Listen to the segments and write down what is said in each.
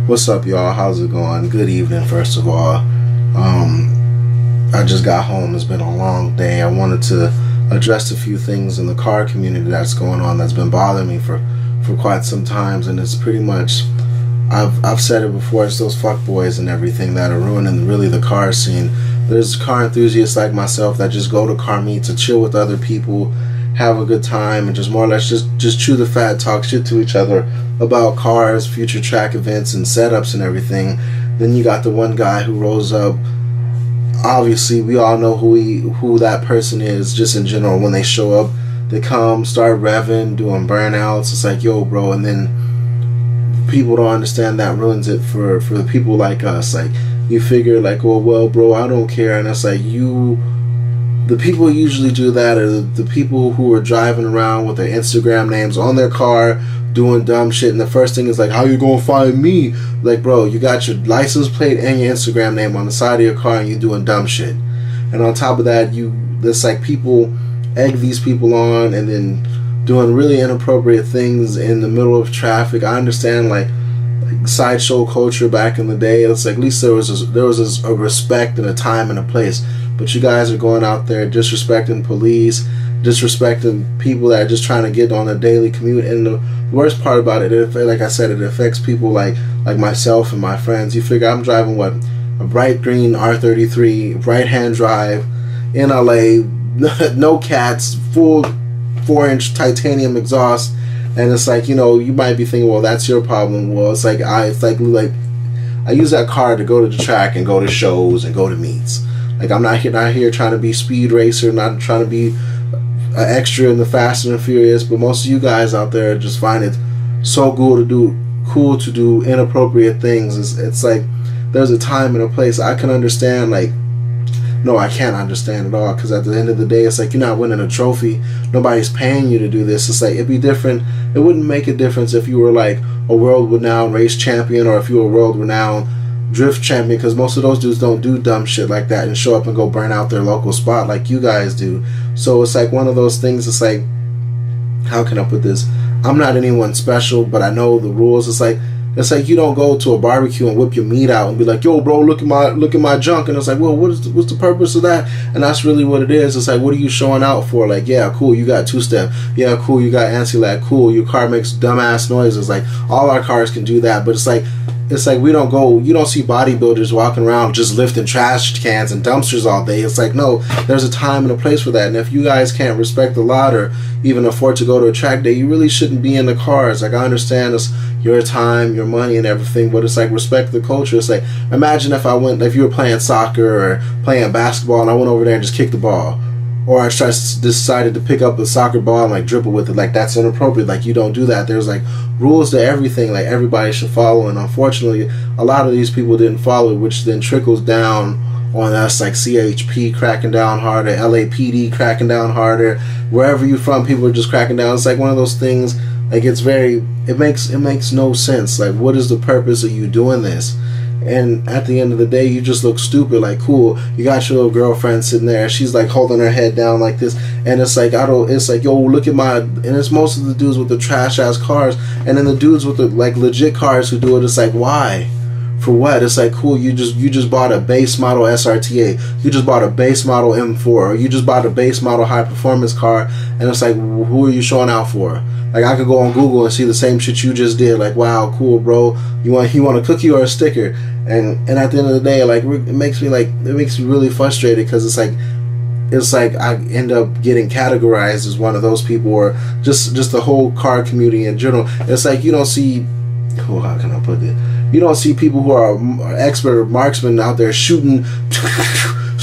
What's up, y'all? How's it going? Good evening, first of all. I just got home. It's been a long day. I wanted to address a few things in the car community that's going on that's been bothering me for quite some times, and it's pretty much, I've said it before, it's those fuckboys and everything that are ruining really the car scene. There's car enthusiasts like myself that just go to car meets to chill with other people, have a good time, and just more or less just chew the fat, talk shit to each other about cars, future track events, and setups and everything. Then you got the one guy who rolls up. Obviously, we all know who that person is, just in general. When they show up, they come, start revving, doing burnouts. It's like, yo, bro. And then people don't understand that ruins it for the people like us. Like, you figure, like, well, bro, I don't care. And it's like, the people who usually do that are the people who are driving around with their Instagram names on their car, doing dumb shit, and the first thing is like, how you gonna find me? Like, bro, you got your license plate and your Instagram name on the side of your car and you doing dumb shit. And on top of that, there's like people egg these people on and then doing really inappropriate things in the middle of traffic. I understand like sideshow culture back in the day. It's like at least there was a respect and a time and a place. But you guys are going out there disrespecting police, disrespecting people that are just trying to get on a daily commute. And the worst part about it, like I said, it affects people like myself and my friends. You figure I'm driving a bright green R33 right-hand drive in LA, no cats, full 4-inch titanium exhaust, and it's like, you might be thinking, well, that's your problem. Well, it's like I use that car to go to the track and go to shows and go to meets. Like, I'm not here trying to be speed racer, not trying to be an extra in the Fast and the Furious, but most of you guys out there just find it so cool to do inappropriate things. It's like there's a time and a place. I can understand, like, no, I can't understand at all, because at the end of the day, it's like you're not winning a trophy. Nobody's paying you to do this. It's like, it'd be different. It wouldn't make a difference if you were like a world-renowned race champion or if you were a world-renowned drift champion, because most of those dudes don't do dumb shit like that and show up and go burn out their local spot like you guys do. So it's like one of those things. It's like, how can I put this? I'm not anyone special, but I know the rules. It's like you don't go to a barbecue and whip your meat out and be like, yo, bro, look at my junk. And it's like, well, what's the purpose of that? And that's really what it is. It's like, what are you showing out for? Like, yeah, cool, you got two-step. Yeah, cool, you got anti-lag. Cool, your car makes dumbass noises. Like, all our cars can do that, but it's like you don't see bodybuilders walking around just lifting trash cans and dumpsters all day. It's like, no, there's a time and a place for that. And if you guys can't respect the lot or even afford to go to a track day, you really shouldn't be in the cars. Like, I understand it's your time, your money, and everything, but it's like, respect the culture. It's like, imagine if you were playing soccer or playing basketball and I went over there and just kicked the ball. Or I decided to pick up a soccer ball and like dribble with it. Like, that's inappropriate. Like, you don't do that. There's like rules to everything. Like, everybody should follow. And unfortunately, a lot of these people didn't follow, which then trickles down on us. Like CHP cracking down harder, LAPD cracking down harder. Wherever you're from, people are just cracking down. It's like one of those things. Like, it makes no sense. Like, what is the purpose of you doing this? And at the end of the day, you just look stupid. Like, cool, you got your little girlfriend sitting there. She's like holding her head down like this, and it's like, yo, look at and it's most of the dudes with the trash ass cars, and then the dudes with the like legit cars who do it. It's like, why? For what? It's like, cool, you just bought a base model SRTA, you just bought a base model M4, or you just bought a base model high performance car, and it's like, who are you showing out for? Like, I could go on Google and see the same shit you just did. Like, wow, cool, bro. You want a cookie or a sticker? And at the end of the day, like, it makes me really frustrated, because it's like I end up getting categorized as one of those people, or just the whole car community in general. It's like you don't see, how can I put it? You don't see people who are expert marksmen out there shooting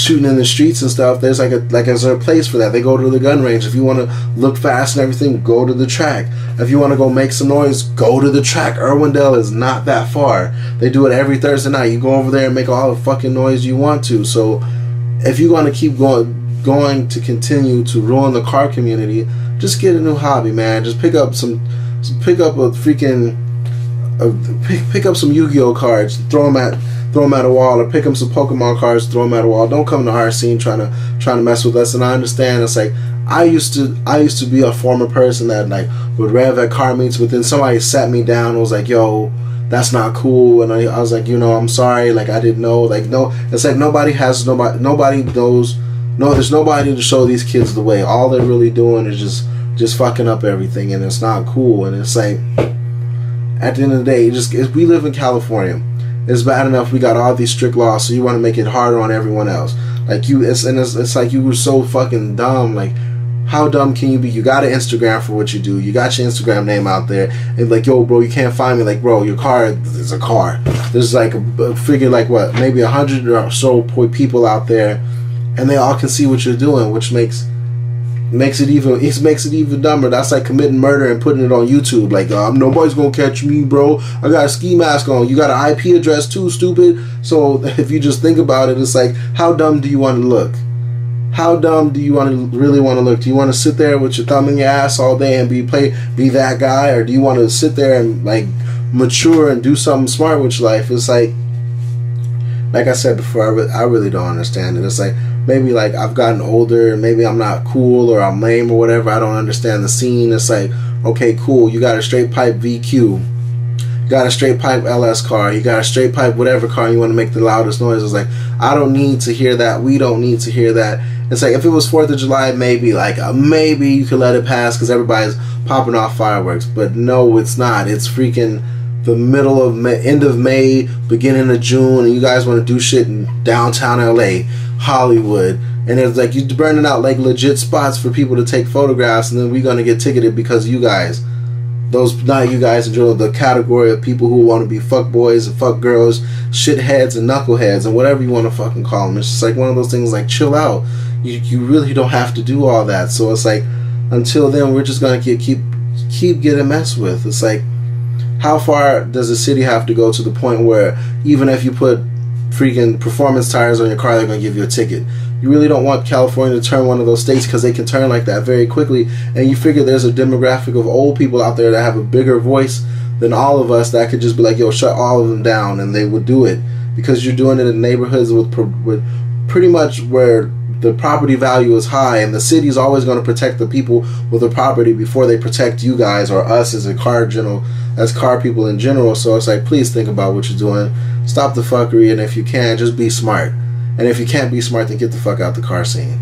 in the streets and stuff. There's there's a place for that. They go to the gun range. If you want to look fast and everything, go to the track. If you want to go make some noise, go to the track. Irwindale is not that far. They do it every Thursday night. You go over there and make all the fucking noise you want to. So if you're going to keep going to continue to ruin the car community, just get a new hobby, man. Just pick up pick up some Yu-Gi-Oh cards, throw them at a wall, or pick up some Pokemon cards, throw them at a wall. Don't come to our scene trying to mess with us. And I understand, it's like, I used to be a former person that like would rev at car meets, but then somebody sat me down and was like, yo, that's not cool. And I was like, I'm sorry, like I didn't know, like no, it's like nobody knows, no, there's nobody to show these kids the way. All they're really doing is just fucking up everything, and it's not cool. And it's like, at the end of the day, we live in California. It's bad enough we got all these strict laws, so you want to make it harder on everyone else. Like it's like you were so fucking dumb. Like, how dumb can you be? You got an Instagram for what you do. You got your Instagram name out there, and like, yo, bro, you can't find me. Like, bro, your car is a car. There's like a figure like what, maybe 100 or so people out there, and they all can see what you're doing, which makes it even dumber. That's like committing murder and putting it on YouTube. Like, nobody's gonna catch me, bro. I got a ski mask on. You got an IP address too, stupid. So if you just think about it, it's like, how dumb do you want to look? How dumb do you really want to look? Do you want to sit there with your thumb in your ass all day and be that guy, or do you want to sit there and like mature and do something smart with your life? It's like I said before, I really don't understand it. It's like, maybe like I've gotten older, maybe I'm not cool or I'm lame or whatever. I don't understand the scene. It's like, okay, cool. You got a straight pipe VQ. You got a straight pipe LS car. You got a straight pipe whatever car you want to make the loudest noise. It's like, I don't need to hear that. We don't need to hear that. It's like, if it was 4th of July, maybe you could let it pass because everybody's popping off fireworks. But no, it's not. It's freaking the middle of May, end of May, beginning of June, and you guys want to do shit in downtown LA, Hollywood, and it's like you're burning out like legit spots for people to take photographs, and then we're gonna get ticketed because you guys, not you guys in general, the category of people who want to be fuck boys and fuck girls, shitheads and knuckleheads and whatever you want to fucking call them. It's just like one of those things, like, chill out. You really don't have to do all that. So it's like, until then, we're just gonna keep getting messed with. It's like, how far does the city have to go to the point where even if you put freaking performance tires on your car, they're going to give you a ticket? You really don't want California to turn one of those states, because they can turn like that very quickly. And you figure there's a demographic of old people out there that have a bigger voice than all of us that could just be like, yo, shut all of them down, and they would do it. Because you're doing it in neighborhoods with pretty much where the property value is high, and the city's always going to protect the people with the property before they protect you guys or us as car people in general. So it's like, please think about what you're doing. Stop the fuckery, and if you can, just be smart. And if you can't be smart, then get the fuck out the car scene.